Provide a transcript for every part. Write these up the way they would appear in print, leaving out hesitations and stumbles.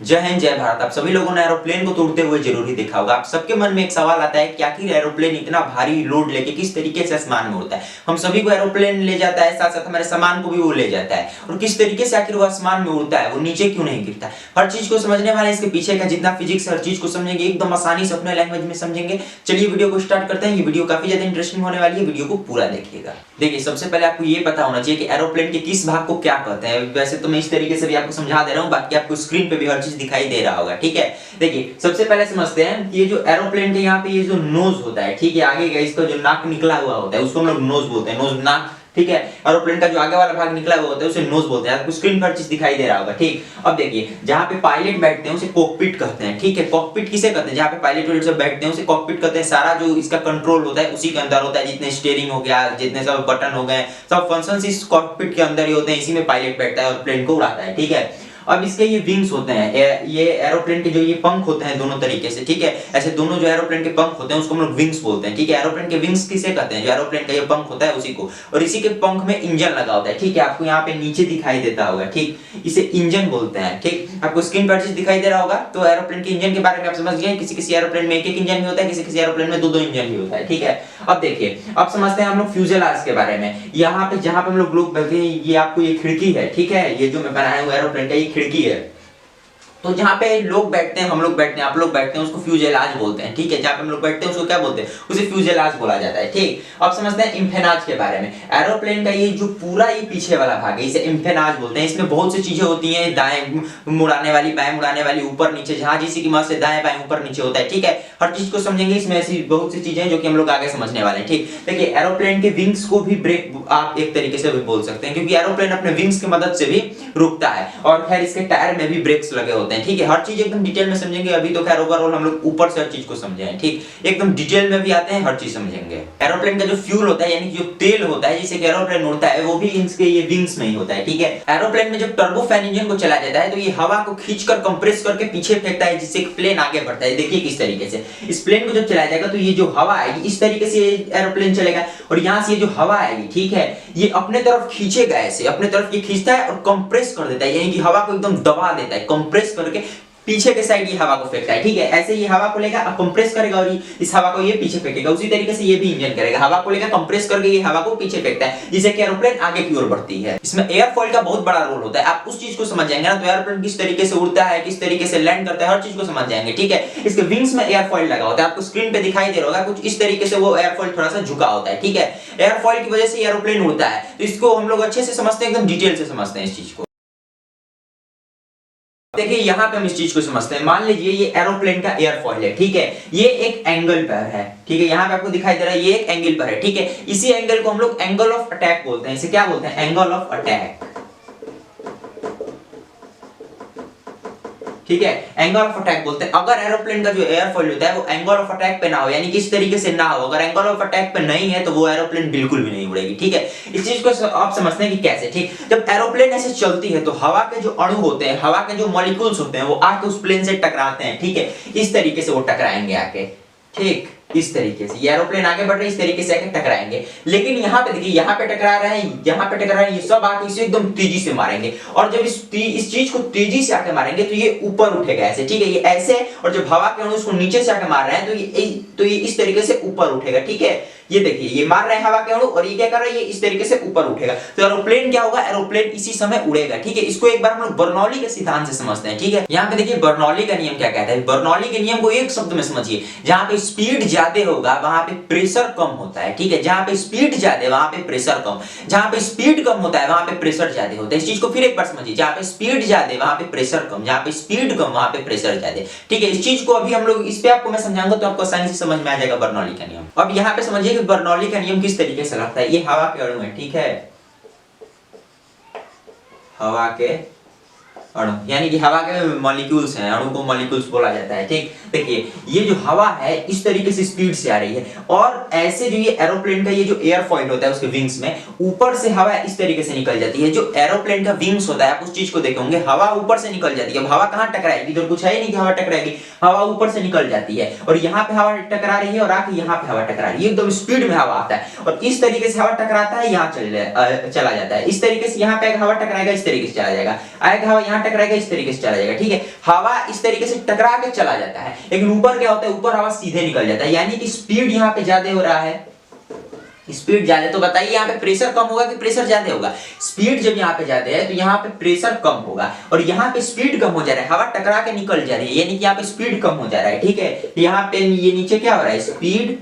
जय हिंद जय भारत। आप सभी लोगों ने एरोप्लेन को उड़ते हुए जरूर ही देखा होगा। आप सबके मन में एक सवाल आता है कि आखिर एरोप्लेन इतना भारी लोड लेके किस तरीके से आसमान में उड़ता है। हम सभी को एरोप्लेन ले जाता है, साथ साथ हमारे सामान को भी वो ले जाता है, और किस तरीके से आखिर वो आसमान में उड़ता है, वो नीचे क्यों नहीं गिरता। हर चीज को समझने वाले इसके पीछे का जितना फिजिक्स, हर चीज को समझेंगे, एकदम आसानी से अपने लैंग्वेज में समझेंगे। चलिए वीडियो को स्टार्ट करते हैं। ये वीडियो काफी ज्यादा इंटरेस्टिंग होने वाली है, वीडियो को पूरा देखिएगा। देखिए, सबसे पहले आपको ये पता होना चाहिए कि एरोप्लेन के किस भाग को क्या कहते हैं। वैसे तो मैं इस तरीके से भी आपको समझा दे रहा हूँ, बाकी आपको स्क्रीन पे भी हर चीज दिखाई दे रहा होगा। ठीक है, देखिए सबसे पहले समझते हैं कि ये जो एरोप्लेन के यहाँ पे ये जो नोज होता है, ठीक है, आगे का इसका जो नाक निकला हुआ होता है उसको हम लोग नोज बोलते हैं। नोज नाक, ठीक है। एरोप्लेन का जो आगे वाला भाग निकला हुआ होता है उसे नोज बोलते हैं। आपको स्क्रीन पर चीज दिखाई दे रहा होगा। ठीक, अब देखिए जहां पे पायलट बैठते हैं उसे कॉकपिट कहते हैं। ठीक है, कॉकपिट किसे कहते हैं? जहां पे पायलट सब बैठते हैं उसे कॉकपिट कहते हैं। सारा जो इसका कंट्रोल होता है उसी के अंदर होता है। जितने स्टीयरिंग हो गया, जितने सब बटन हो गए, सब फंक्शंस इस कॉकपिट के अंदर ही होते हैं। इसी में पायलट बैठता है और प्लेन को उड़ाता है। ठीक है, अब इसके ये विंग्स होते हैं, ये एरोप्लेन के जो ये पंख होते हैं दोनों तरीके से। ठीक है, ऐसे दोनों जो एरोप्लेन के पंख होते हैं उसको हम लोग विंग्स बोलते हैं। ठीक है, एरोप्लेन के विंग्स किसे कहते हैं? जो एरोप्लेन का ये पंख होता है उसी को। और इसी के पंख में इंजन लगा होता है। ठीक है, आपको यहाँ पे नीचे दिखाई देता होगा। ठीक, इसे इंजन बोलते हैं। ठीक, आपको स्क्रीन पर चीज दिखाई दे रहा होगा। तो एरोप्लेन के इंजन के बारे में आप समझ गए। किसी किसी एरोप्लेन में एक एक इंजन भी होता है, किसी किसी एरोप्लेन में दो दो इंजन भी होता है। ठीक है, अब देखिए, अब समझते हैं हम लोग फ्यूजेलाज के बारे में। यहाँ पे जहां पे हम लोग बैठे हैं, ये आपको ये खिड़की है। ठीक है, ये जो मैं बनाया हूँ एरोप्लेन का, ये खिड़की है। तो जहां पे लोग बैठते हैं, हम लोग बैठते हैं, आप लोग बैठते हैं, उसको फ्यूजेलाज बोलते हैं। ठीक है, जहां पे हम लोग बैठते हैं उसको क्या बोलते हैं? उसे फ्यूजेलाज बोला जाता है। ठीक, अब समझते हैं इम्फेनाज के बारे में। एरोप्लेन का ये जो पूरा ये पीछे वाला भाग है इसे इम्फेनाज बोलते हैं। इसमें बहुत सी चीजें होती हैं, दाएं मुड़ाने वाली, बाएं मुड़ाने वाली, ऊपर नीचे, जहां जिसी की मदद से दाएं बाएं ऊपर नीचे होता है। ठीक है, हर चीज को समझेंगे। इसमें ऐसी बहुत सी चीजें हैं जो कि हम लोग आगे समझने वाले हैं। ठीक, देखिए एरोप्लेन के विंग्स को भी ब्रेक आप एक तरीके से भी बोल सकते हैं, क्योंकि एरोप्लेन अपने विंग्स की मदद से भी रुकता है। और खैर इसके टायर में भी ब्रेक्स लगे होते हैं। ठीक है, हर चीज एकदम डिटेल में समझेंगे। अभी तो खैर ओवरऑल हम लोग ऊपर से हर चीज को समझे हैं। ठीक, एकदम डिटेल में भी आते हैं, हर चीज समझेंगे। एरोप्लेन का जो फ्यूल होता है, यानी जो तेल होता है जिससे एरोप्लेन उड़ता है, वो भी इसके ये विंग्स में ही होता है। ठीक है, एरोप्लेन में जब टर्बोफैन इंजन को चलाया जाता है तो ये हवा को खींचकर कंप्रेस करके पीछे फेंकता है, जिससे प्लेन आगे बढ़ता है। देखिए किस तरीके से इस प्लेन को जब चलाया जाएगा तो ये जो हवा आएगी इस तरीके से एरोप्लेन चलेगा, और यहां से ये जो हवा आएगी, ठीक है, ये अपने तरफ खींचेगा, ऐसे अपने तरफ ये खींचता है और कंप्रेस कर देता है, यानी कि हवा को एकदम दबा देता है। कंप्रेस करके पीछे के साइड ये हवा को फेंकता है। ठीक है, ऐसे ये हवा को लेगा, कंप्रेस करेगा और इस हवा को ये पीछे फेंकेगा। उसी तरीके से ये भी इंजन करेगा, हवा को लेगा, कंप्रेस करके ये हवा को पीछे फेंकता है, जिससे कि एरोप्लेन आगे की ओर बढ़ती है। इसमें एयरफॉइल का बहुत बड़ा रोल होता है। आप उस चीज को समझ जाएंगे ना, तो एरोप्लेन किस तरीके से उड़ता है, किस तरीके से लैंड करता है, हर चीज को समझ जाएंगे। ठीक है, इसके विंग्स में एयरफॉइल लगा होता है। आपको स्क्रीन पे दिखाई दे रहा होगा, कुछ इस तरीके से वो एयरफॉइल थोड़ा सा झुका होता है। ठीक है, एयरफॉइल की वजह से एरोप्लेन उड़ता है। तो इसको हम लोग अच्छे से समझते हैं, एकदम डिटेल से समझते हैं इस चीज को। देखिए यहां पे हम इस चीज को समझते हैं। मान लीजिए ये एरोप्लेन का एयरफॉइल है। ठीक है, ये एक एंगल पर है। ठीक है, यहां पे आपको दिखाई दे रहा है ये एक एंगल पर है। ठीक है, इसी एंगल को हम लोग एंगल ऑफ अटैक बोलते हैं। इसे क्या बोलते हैं? Angle of attack. ठीक है, एंगल ऑफ अटैक बोलते हैं। अगर एरोप्लेन का जो एयरफॉइल होता है वो एंगल ऑफ अटैक पे ना हो, यानी कि इस तरीके से ना हो, अगर एंगल ऑफ अटैक पे नहीं है तो वो एरोप्लेन बिल्कुल भी नहीं उड़ेगी। ठीक है, इस चीज को आप समझते हैं कि कैसे। ठीक, जब एरोप्लेन ऐसे चलती है तो हवा के जो अणु होते हैं, हवा के जो मॉलिक्यूल्स होते हैं, वो आके उस प्लेन से टकराते हैं। ठीक है, इस तरीके से वो टकराएंगे आके। ठीक, इस तरीके से ये एरोप्लेन आगे बढ़ रही है, इस तरीके से आके टकराएंगे। लेकिन यहाँ पे देखिए, यहाँ पे टकरा रहे हैं, यहाँ पे टकरा रहे हैं, ये सब आके इसे एकदम तेजी से मारेंगे। और जब इस चीज को तेजी से आके मारेंगे तो ये ऊपर उठेगा ऐसे। ठीक है, ये ऐसे, और जब हवा के अणु उसको नीचे से आके मार रहे हैं तो ये इस तरीके से ऊपर उठेगा। ठीक है, ये देखिए ये मार रहे हैं हवा के अणु, और ये क्या कर रहा है? ये इस तरीके से ऊपर उठेगा। तो एरोप्लेन क्या होगा? एरोप्लेन इसी समय उड़ेगा। ठीक है, इसको एक बार हम लोग बर्नौली के सिद्धांत से समझते हैं। ठीक है, यहाँ पे देखिए बर्नौली का नियम क्या कहता है। बर्नौली के नियम को एक शब्द में समझिए, जहां पे स्पीड ज्यादा होगा वहां पे प्रेशर कम होता है। ठीक है, जहां पे स्पीड ज्यादा वहां पे प्रेशर कम, जहां पे स्पीड कम होता है वहां पे प्रेशर ज्यादा होता है। इस चीज को फिर एक बार समझिए, जहां पे स्पीड ज्यादा वहां पे प्रेशर कम, जहां पे स्पीड कम वहां पे प्रेशर ज्यादा। ठीक है, इस चीज को अभी हम लोग इस पे आपको मैं समझाऊंगा तो आपको आसानी से समझ में आ जाएगा बर्नौली का नियम। अब यहाँ पे समझिए कि बर्नौली का नियम किस तरीके से लगता है। ये हवा के अणु है। ठीक है, हवा के अणु, यानी कि हवा के मॉलिक्यूल्स हैं, अणु को मॉलिक्यूल्स बोला जाता है। ठीक, देखिए ये जो हवा है इस तरीके से स्पीड से आ रही है, और ऐसे जो ये एरोप्लेन का ये जो एयरफॉइल होता है उसके विंग्स में ऊपर से हवा इस तरीके से निकल जाती है। जो एरोप्लेन का विंग्स होता है, आप उस चीज को देखे होंगे, हवा ऊपर से निकल जाती है। अब हवा कहां टकराएगी? तो कुछ है ही नहीं कि हवा टकराएगी, हवा ऊपर से निकल जाती है, और यहाँ पे हवा टकरा रही है और आके यहाँ पे हवा टकरा रही है। एकदम स्पीड में हवा आता है और इस तरीके से हवा टकराता है, यहाँ चला जाता है। इस तरीके से यहाँ पे हवा टकराएगा, इस तरीके से चला जाएगा, आएगा हवा यहाँ यहाँ टकराएगा इस तरीके से चला जाएगा, ठीक है। हवा इस तरीके से टकरा के चला जाता है, लेकिन ऊपर क्या होता है, ऊपर हवा सीधे निकल जाता है, यानी कि स्पीड यहाँ पे ज्यादा हो रहा है, स्पीड ज्यादा। तो बताइए यहाँ पे प्रेशर कम होगा कि प्रेशर ज्यादा होगा? स्पीड जब यहाँ पे ज्यादा है तो यहाँ पे प्रेशर कम होगा, और यहाँ पे स्पीड कम हो जा रहा है, हवा टकरा के निकल जा रही है, यानी कि यहाँ पे स्पीड कम हो जा रहा है, ठीक है। यहाँ पे ये नीचे क्या हो रहा है, स्पीड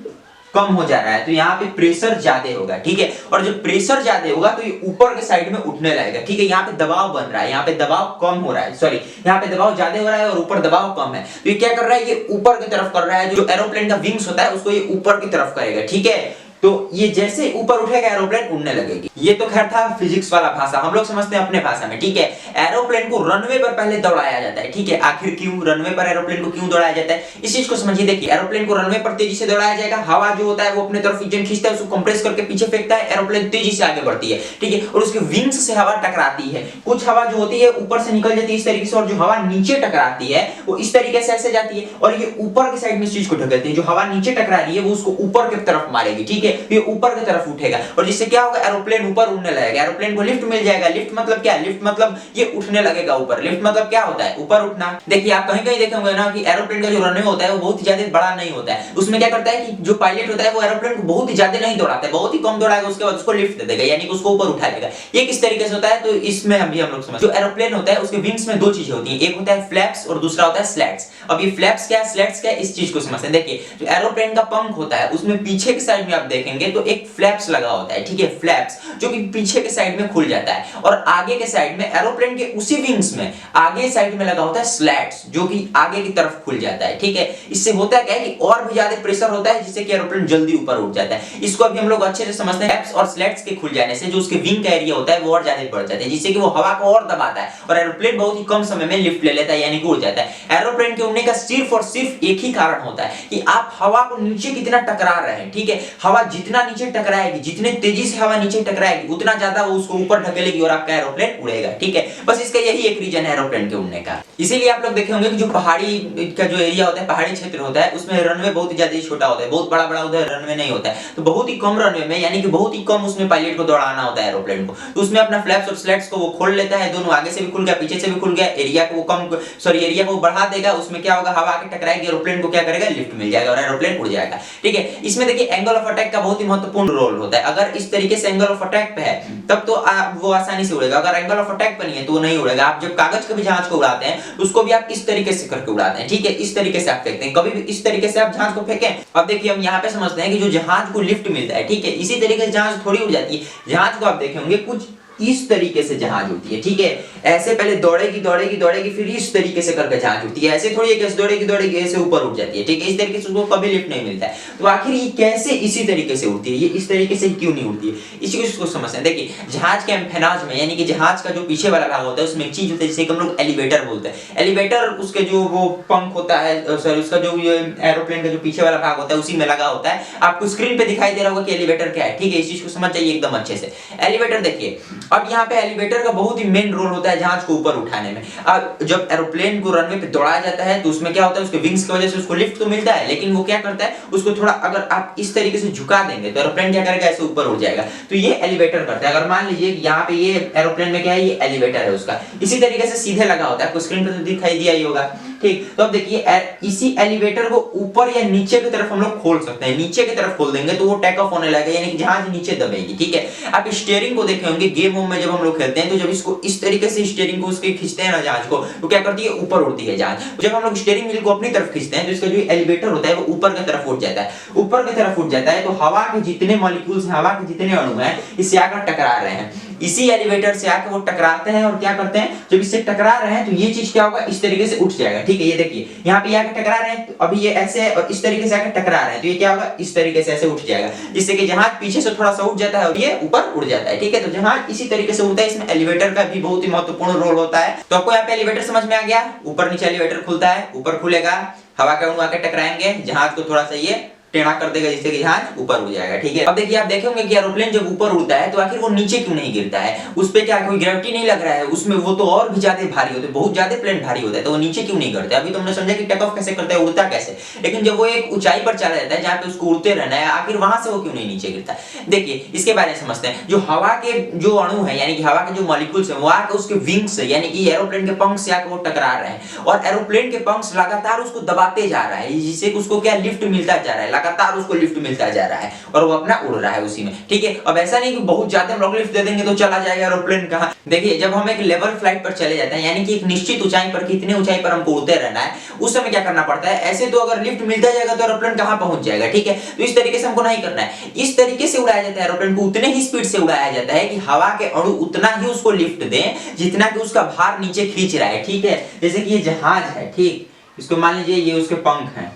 कम हो जा रहा है, तो यहाँ पे प्रेशर ज्यादा होगा, ठीक है। और जब प्रेशर ज्यादा होगा तो ये ऊपर के साइड में उठने लगेगा, ठीक है। यहाँ पे दबाव बन रहा है, यहाँ पे दबाव कम हो रहा है, सॉरी यहाँ पे दबाव ज्यादा हो रहा है और ऊपर दबाव कम है, तो ये क्या कर रहा है, ये ऊपर की तरफ कर रहा है। जो एरोप्लेन का विंग्स होता है उसको ये ऊपर की तरफ करेगा, ठीक है। तो ये जैसे ऊपर उठेगा एरोप्लेन उड़ने लगेगी। ये तो खैर था फिजिक्स वाला भाषा, हम लोग समझते हैं अपने भाषा में, ठीक है। एरोप्लेन को रनवे पर पहले दौड़ाया जाता है, ठीक है। आखिर क्यों रनवे पर एरोप्लेन को क्यों दौड़ाया जाता है, इस चीज को समझिए। देखिए एरोप्लेन को रनवे पर तेजी से दौड़ाया जाएगा, हवा जो होता है वो अपने तरफ इंजन खींचता है, उसको कंप्रेस करके पीछे फेंकता है, एरोप्लेन तेजी से आगे बढ़ती है, ठीक है। और उसके विंग्स से हवा टकराती है, कुछ हवा जो होती है ऊपर से निकल जाती है इस तरीके से, और जो हवा नीचे टकराती है वो इस तरीके से ऐसे जाती है, और ये ऊपर की साइड में इस चीज को ढकेलती है। जो हवा नीचे टकरा रही है वो उसको ऊपर की तरफ मारेगी, ठीक है। ये ऊपर की तरफ उठेगा, और जिससे क्या होगा, एरोप्लेन ऊपर उड़ने लगेगा, एरोप्लेन को लिफ्ट मिल जाएगा। लिफ्ट मतलब क्या, लिफ्ट मतलब ये उठने लगेगा ऊपर। लिफ्ट मतलब क्या होता है, ऊपर उठना। देखिए आप कहीं कहीं देखे होंगे ना कि एरोप्लेन का जो रनवे होता है वो बहुत ज्यादा बड़ा नहीं होता है, उसमें क्या करता है कि जो पायलट होता है वो एरोप्लेन को बहुत ज्यादा नहीं दौड़ाता है, बहुत ही कम दौड़ाएगा, उसके बाद उसको लिफ्ट दे देगा, यानी कि उसको ऊपर उठा लेगा। ये किस तरीके से होता है, तो इसमें हम लोग समझ, जो एरोप्लेन होता है उसके विंग्स में दो चीजें होती हैं, एक होता है फ्लैप्स और दूसरा होता है स्लैट्स। अब ये फ्लैप्स क्या है, स्लैट्स क्या है, इस चीज को समझते हैं। देखिए जो एरोप्लेन का पंख होता है उसमें पीछे की साइड में आप देखेंगे तो एक फ्लैप्स लगा होता है, ठीक है, फ्लैप्स, जो कि पीछे के साइड में खुल जाता है, और आगे के साइड में एरोप्लेन के उसी विंग्स में आगे साइड में लगा होता है स्लैट्स, जो कि आगे की तरफ खुल जाता है, ठीक है। इससे होता क्या है कि और भी ज्यादा प्रेशर होता है, जिससे कि एरोप्लेन जल्दी ऊपर उठ जाता है। इसको अभी हम लोग अच्छे से समझते हैं। फ्लैप्स और स्लैट्स के खुल जाने से जो उसके विंग का एरिया होता है वो और ज्यादा बढ़ जाता है, जिससे कि वो हवा को और दबाता है, और एरोप्लेन बहुत ही कम समय में लिफ्ट ले लेता है, यानी कि उड़ जाता है। एरोप्लेन के उड़ने का सिर्फ और सिर्फ एक ही कारण होता है कि आप हवा को नीचे कितना टकरा रहे हैं, ठीक है। हवा जितना नीचे टकराएगी, जितने तेजी से हवा नीचे टकराएगी, उतना ज्यादा वो उसको ऊपर ढकेलेगी और आपका एरोप्लेन उड़ेगा, ठीक है। बस इसका यही एक रीजन है एरोप्लेन के उड़ने का। इसीलिए आप लोग देखे होंगे कि जो पहाड़ी का जो एरिया होता है, पहाड़ी क्षेत्र होता है, उसमें रनवे बहुत ज्यादा छोटा होता है, बहुत बड़ा बड़ा उधर रनवे नहीं होता है, तो बहुत ही कम रनवे में, यानी कि बहुत ही कम उसमें पायलट को दौड़ाना होता है एरोप्लेन को, तो उसमें अपना फ्लैप्स और स्लैट्स को वो खोल लेता है, दोनों आगे से भी खुल गया पीछे से भी खुल गया, एरिया को कम, सॉरी एरिया को बढ़ा देगा। उसमें क्या होगा, हवा आके टकराएगी, एरोप्लेन को क्या करेगा, लिफ्ट मिल जाएगा और एरोप्लेन उड़ जाएगा, ठीक है। इसमें देखिए एंगल ऑफ अटैक का बहुत ही महत्वपूर्ण रोल होता है। अगर इस तरीके से एंगल ऑफ अटैक पे है तब तो वो आसानी से उड़ेगा, अगर एंगल ऑफ अटैक पे नहीं है तो वो नहीं उड़ेगा। आप जब कागज के भी जहाज को उड़ाते हैं उसको भी आप इस तरीके से करके उड़ाते हैं, ठीक है, इस तरीके से आप फेंकते हैं, कभी भी इस तरीके से आप जहाज को फेंकें। अब देखिए हम यहाँ पे समझते हैं कि जो जहाज को लिफ्ट मिलता है, ठीक है, इसी तरीके से जहाज थोड़ी उड़ जाती है। जहाज को आप देखे होंगे कुछ इस तरीके से जहाज उड़ती है, ठीक है, ऐसे पहले दौड़ेगी दौड़ेगी दौड़ेगी, फिर इस तरीके से करके जहाज उड़ती है, ऐसे थोड़ी है कि दौड़ेगी दौड़ेगी ऐसे ऊपर उठ जाती है, ठीक है। इस तरीके से उसको कभी लिफ्ट नहीं मिलता है। तो आखिर ये कैसे इसी तरीके से उड़ती है, ये इस तरीके से क्यों नहीं उड़ती है, इसी को समझते हैं। देखिए जहाज के एम्फेनाज में, यानी कि जहाज का जो पीछे वाला भाग होता है उसमें एक चीज होती है जिसे हम लोग एलिवेटर बोलते हैं। एलिवेटर उसके जो वो पंख होता है, सॉरी उसका जो ये एरोप्लेन का जो पीछे वाला भाग होता है उसी में लगा होता है। आपको स्क्रीन पे दिखाई दे रहा होगा कि एलिवेटर क्या है, ठीक है, इस चीज को समझ जाइए एकदम अच्छे से। एलिवेटर देखिए, अब यहाँ पे एलिवेटर का बहुत ही मेन रोल होता है जहाज को ऊपर उठाने में। अब जब एरोप्लेन को रनवे पे दौड़ाया जाता है तो उसमें क्या होता है, उसके विंग्स की वजह से उसको लिफ्ट तो मिलता है, लेकिन वो क्या करता है, उसको थोड़ा अगर आप इस तरीके से झुका देंगे तो एरोप्लेन क्या करेगा, ऐसे ऊपर उड़ जाएगा। तो ये एलिवेटर करता है। अगर मान लीजिए कि यहाँ पे ये एरोप्लेन में क्या है, ये एलिवेटर है उसका, इसी तरीके से सीधे लगा होता है, आपको स्क्रीन पे तो दिखाई दिया ही होगा, ठीक। तो अब देखिए इसी एलिवेटर को ऊपर या नीचे की तरफ हम लोग खोल सकते हैं। नीचे की तरफ खोल देंगे तो वो टेक ऑफ होने लगेगा, यानी कि जहाज नीचे दबेगी, ठीक है। आप स्टीयरिंग को देखे होंगे गेम में जब हम लोग खेलते हैं, तो जब इसको इस तरीके से स्टीयरिंग को उसके खींचते हैं ना जहाज को, तो क्या करती है, ऊपर उड़ती है जहाज। जब हम लोग स्टीयरिंग व्हील को अपनी तरफ खींचते हैं तो इसका जो एलिवेटर होता है वो ऊपर की तरफ उठ जाता है, ऊपर की तरफ उठ जाता है, तो हवा के जितने मॉलिक्यूल्स हैं, हवा के जितने अणु हैं, इससे आकर टकरा रहे हैं, इसी एलिवेटर से आके वो टकराते हैं, और क्या करते हैं, जब इससे टकरा रहे हैं तो ये चीज क्या होगा, इस तरीके से उठ जाएगा, ठीक है। ये देखिए यहाँ पे आके टकरा रहे हैं, तो अभी ये ऐसे और इस तरीके से आके टकरा रहे हैं, तो ये क्या होगा, इस तरीके से ऐसे उठ जाएगा, जिससे कि जहाज पीछे से थोड़ा सा उठ जाता है और ये ऊपर उड़ जाता है, ठीक है। तो जहाज इसी तरीके से उड़ता है, इसमें एलिवेटर का भी बहुत ही महत्वपूर्ण रोल होता है। तो आपको यहाँ पे एलिवेटर समझ में आ गया, ऊपर नीचे एलिवेटर खुलता है, ऊपर खुलेगा, हवा के अणु आके टकराएंगे, जहाज को थोड़ा सा ये टेढ़ा कर देगा जिससे कि जहाज ऊपर उड़ जाएगा। ठीक है, अब देखिए आप देखेंगे कि एरोप्लेन जब ऊपर उड़ता है तो आखिर वो नीचे क्यों नहीं गिरता है, उस पे क्या कोई ग्रेविटी नहीं लग रहा है उसमें, वो तो और भी ज्यादा भारी होते हैं, बहुत ज्यादा प्लेन भारी होता है, तो वो नीचे क्यों नहीं गिरता है। अभी तुमने समझा कि टेक ऑफ कैसे करता है, उड़ता कैसे, लेकिन जब वो एक ऊंचाई पर चला जाता है जहां पे उसको उड़ते रहना है, आखिर वहां से वो क्यों नहीं नीचे गिरता है। देखिए इसके बारे में समझते हैं। जो हवा के जो अणु है यानी कि हवा के जो मॉलिक्यूल्स है वो आके उसके विंग्स से यानी कि एरोप्लेन के पंख से आके वो टकरा रहे हैं और एरोप्लेन के पंख लगातार उसको दबाते जा रहा है, जिससे उसको क्या लिफ्ट मिलता जा रहा है, लगातार उसको लिफ्ट मिलता जा रहा है और वो अपना उड़ रहा है उसी में। ठीक है, अब ऐसा नहीं कि बहुत ज्यादा हम लोग लिफ्ट दे देंगे तो चला जाएगा एरोप्लेन कहां। देखिए जब हम एक लेवल फ्लाइट पर चले जाते हैं यानी कि एक निश्चित ऊंचाई पर, कितने ऊंचाई पर हमको उड़ते रहना है, उस समय क्या करना पड़ता है, ऐसे तो अगर लिफ्ट मिलता जाएगा तो एरोप्लेन कहां पहुंच जाएगा। ठीक है, तो इस तरीके से हमको नहीं करना है, इस तरीके से उड़ाया जाता है एरोप्लेन को, उतने ही स्पीड से उड़ाया जाता है कि हवा के अणु उतना ही उसको लिफ्ट दें जितना कि उसका भार नीचे खींच रहा है। ठीक है, जैसे कि ये जहाज है, ठीक, इसको मान लीजिए ये उसके पंख हैं,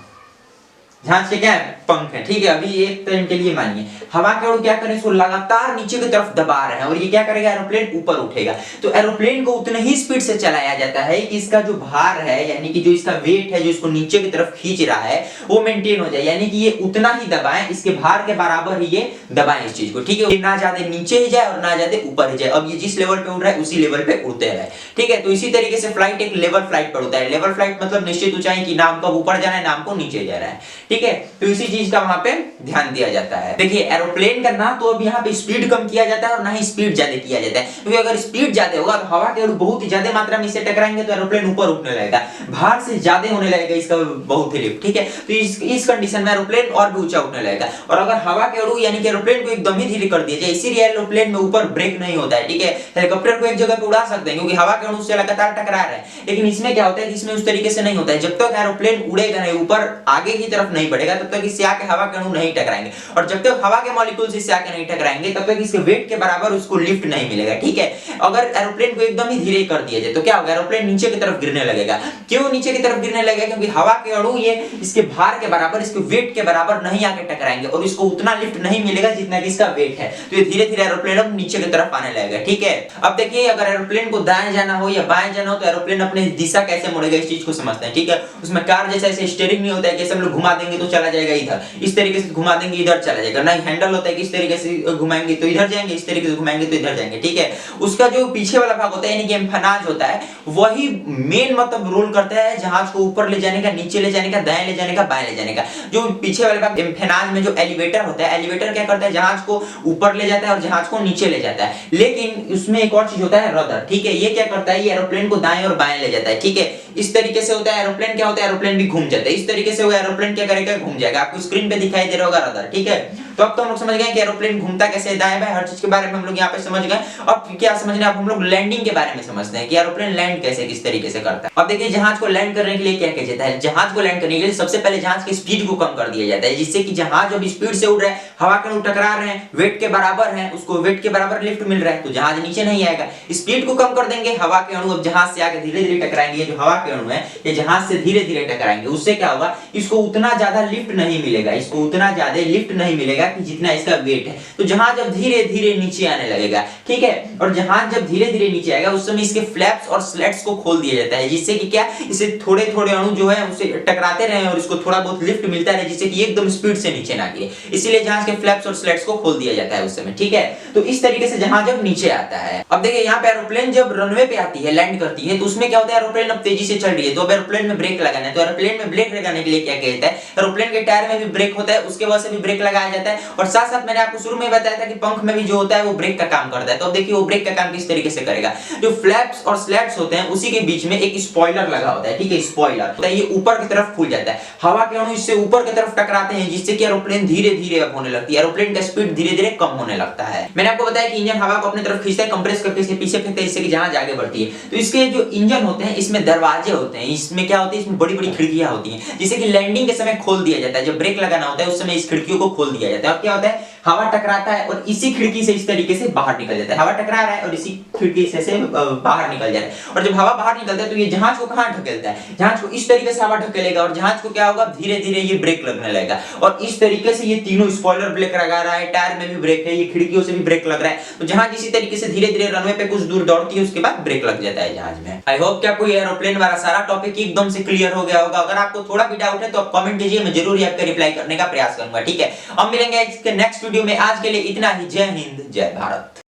जहाज के क्या है, पंख है। ठीक है, अभी एक टाइम के लिए मानिए हवा के अणु क्या करें, इसको लगातार नीचे की तरफ दबा रहे हैं और ये क्या करेगा, एरोप्लेन ऊपर उठेगा। तो एरोप्लेन को उतने ही स्पीड से चलाया जाता है कि इसका जो भार है यानी कि जो इसका वेट है जो इसको नीचे की तरफ खींच रहा है वो मेंटेन हो जाए, यानी कि ये उतना ही दबाएं, इसके भार के बराबर ही ये दबाएं इस चीज को। ठीक है, ये ना ज्यादा नीचे ही जाए और ना ज्यादा ऊपर ही जाए। अब ये जिस लेवल पे उड़ रहा है उसी लेवल पे उड़ते रहे। ठीक है, तो इसी तरीके से फ्लाइट एक लेवल फ्लाइट पर होता है। लेवल फ्लाइट मतलब निश्चित ऊंचाई की, नाम को ऊपर जाना है नाम को नीचे जा रहा है। ठीक है, तो इसी चीज का वहां पे ध्यान दिया जाता है। देखिए एरोप्लेन का ना तो अब यहाँ पे स्पीड कम किया जाता है और ना ही स्पीड ज्यादा किया जाता है, क्योंकि अगर स्पीड ज्यादा होगा तो हवा के अणु बहुत ही ज्यादा मात्रा में इससे टकराएंगे तो एरोप्लेन ऊपर उठने लगेगा, भार से ज्यादा होने लगेगा इसका बहुत ही लिफ्ट। ठीक है, तो इस कंडीशन में एरोप्लेन और भी ऊंचा उठने लगेगा। और अगर हवा के अणु यानी कि एरोप्लेन को एकदम ही धीरे कर दिया जाए, इसीलिए एरोप्लेन में ऊपर ब्रेक नहीं होता है। ठीक है, हेलीकॉप्टर को एक जगह पे उड़ा सकते हैं क्योंकि हवा के अणु से लगातार टकरा रहे हैं, लेकिन इसमें क्या होता है कि इसमें उस तरीके से नहीं होता है। जब तक एरोप्लेन उड़ेगा नहीं, ऊपर आगे की तरफ नहीं बढ़ेगा, तब तक इससे आके हवा के अणु नहीं टकराएंगे, और जब तक हवा के मॉलिक्यूल्स इससे आके नहीं टकराएंगे तब तक इसके वेट के बराबर उसको लिफ्ट नहीं मिलेगा। ठीक है, अगर एरोप्लेन को एकदम ही धीरे कर दिया जाए तो क्या होगा, एरोप्लेन नीचे की तरफ गिरने लगेगा। क्यों नीचे की तरफ गिरने लगेगा, क्योंकि हवा के अणु ये इसके भार के बराबर, इसके वेट के बराबर नहीं आके टकराएंगे और इसको उतना लिफ्ट नहीं मिलेगा जितना कि इसका वेट है, तो ये धीरे धीरे एरोप्लेन अब नीचे की तरफ आने लगेगा। ठीक है, अब देखिए अगर एरोप्लेन को दाएं जाना हो या बाएं जाना हो तो एरोप्लेन अपनी दिशा कैसे मुड़ेगा इस चीज को समझते हैं। ठीक है, उसमें कार जैसे ऐसे स्टीयरिंग नहीं होता है कि हम लोग घुमा देंगे तो चला जाएगा इधर, इस तरीके से घुमा देंगे इधर चला जाएगा, ना हैंडल होता है कि इस तरीके से घुमाएंगे तो इधर जाएंगे, इस तरीके से घुमाएंगे तो इधर जाएंगे। ठीक है, उसका जो पीछे वाला भाग होता है यानी कि एम्फनाज होता है, वही मेन मतलब रोल करता है जहाज को ऊपर ले जाने का, नीचे ले जाने का, दाएं ले जाने का, बाएं ले जाने का। जो पीछे वाले भाग एम्फनाज में जो एलिवेटर होता है, एलिवेटर क्या करता है, जहाज को ऊपर ले जाता है और जहाज को नीचे ले जाता है। लेकिन उसमें एक और चीज होता है रडर। ठीक है, ये क्या करता है, ये एरोप्लेन को दाएं और बाएं ले जाता है। ठीक है, इस तरीके से होता है एरोप्लेन, क्या होता है एरोप्लेन भी घूम जाता है, इस तरीके से वो एरोप्लेन क्या करेगा, घूम जाएगा। आपको स्क्रीन पे दिखाई दे रहा होगा रडर। ठीक है, तो अब तो हम लोग समझ गए कि एरोप्लेन घूमता कैसे है, दाएं बाएं हर चीज के बारे में हम लोग यहाँ पे समझ गए। अब क्या समझना है, अब हम लोग लैंडिंग के बारे में समझते हैं कि एरोप्लेन लैंड कैसे किस तरीके से करता है। अब देखिए जहाज को लैंड करने के लिए क्या किया जाता है, जहाज को लैंड करने के लिए सबसे पहले जहाज की स्पीड को कम कर दिया जाता है, जिससे कि जहाज जब स्पीड से उड़ रहा है, हवा के अणु टकरा रहे हैं, वेट के बराबर है, उसको वेट के बराबर लिफ्ट मिल रहा है, तो जहाज नीचे नहीं आएगा। स्पीड को कम कर देंगे, हवा के अणु अब जहाज से आके धीरे धीरे टकराएंगे, जो हवा के अणु है ये जहाज से धीरे धीरे टकराएंगे, उससे क्या होगा, इसको उतना ज्यादा लिफ्ट नहीं मिलेगा, इसको उतना ज्यादा लिफ्ट नहीं मिलेगा कि जितना इसका वेट है। तो जहाज जब धीरे धीरे नीचे आने लगेगा। ठीक है, और जहाज जब धीरे धीरे नीचे आएगा उस समय इसके फ्लैप्स और स्लैट्स को खोल दिया जाता है, जिससे कि क्या, इसे थोड़े थोड़े अणु जो है उसे टकराते रहे और इसको थोड़ा बहुत लिफ्ट मिलता रहे, जिससे कि एकदम स्पीड से नीचे ना गिरे, इसीलिए जहाज के फ्लैप्स और स्लैट्स को खोल दिया जाता है उस समय। ठीक है, तो इस तरीके से जहाज जब नीचे आता है। अब देखिए यहाँ पे एरोप्लेन जब रनवे पे आती है, लैंड करती है, तो उसमें क्या होता है, एरोप्लेन अब तेजी से चल रही है तो अब एरोप्लेन में ब्रेक लगाना है। तो एरोप्लेन में ब्रेक लगाने के लिए क्या किया जाता है, एरोप्लेन के टायर में भी ब्रेक होता है, उसके वजह से भी ब्रेक लगाया जाता है, और साथ साथ मैंने आपको शुरू में बताया था कि पंख में भी जो होता है वो ब्रेक का काम करता है। तो अब देखिए वो ब्रेक का काम किस तरीके से करेगा, जो फ्लैप्स और स्लैट्स होते हैं उसी के बीच में एक स्पॉइलर लगा होता है। ठीक है, स्पॉइलर होता है, ये ऊपर की तरफ खुल जाता है, हवा के अणु इससे ऊपर की तरफ टकराते हैं, जिससे कि एरोप्लेन धीरे धीरे अब होने लगती है, एरोप्लेन का स्पीड धीरे धीरे कम होने लगता है। मैंने आपको बताया कि इंजन हवा को अपनी तरफ खींचता है, कंप्रेस करके इसे पीछे फेंकता है, जिससे कि जहाज आगे बढ़ती है। तो इसके जो इंजन होते हैं इसमें दरवाजे होते हैं, इसमें क्या होते हैं, इसमें बड़ी बड़ी खिड़कियां होती हैं, जिससे कि लैंडिंग के समय खोल दिया जाता है। जब ब्रेक लगाना होता है उस समय इस खिड़कियों को खोल दिया जाता है। अब क्या होता है, हवा टकराता है और इसी खिड़की से इस तरीके से बाहर निकल जाता है। हवा टकरा रहा है और इसी खिड़की से बाहर निकल जा रहा है। और जब हवा बाहर निकलता है तो ये जहाज को कहां ढकेलता है, जहाज को इस तरीके से हवा ढकेलेगा और जहाज को क्या होगा, धीरे धीरे ये ब्रेक लगने लगेगा। और इस तरीके से ये तीनों स्पॉइलर ब्रेक लगा रहा है, टायर में भी ब्रेक है, ये खिड़कियों से भी ब्रेक लग रहा है। तो जहाज इसी तरीके से धीरे धीरे रनवे पे कुछ दूर दौड़ती है, उसके बाद ब्रेक लग जाता है जहाज में। आई होप कि आपको ये एरोप्लेन वाला सारा टॉपिक एकदम से क्लियर हो गया होगा। अगर आपको थोड़ा भी डाउट है तो आप कमेंट कीजिए, मैं जरूर ही आपका रिप्लाई करने का प्रयास करूंगा। ठीक है, अब मिलेंगे इसके नेक्स्ट वीडियो में। आज के लिए इतना ही। जय हिंद, जय भारत।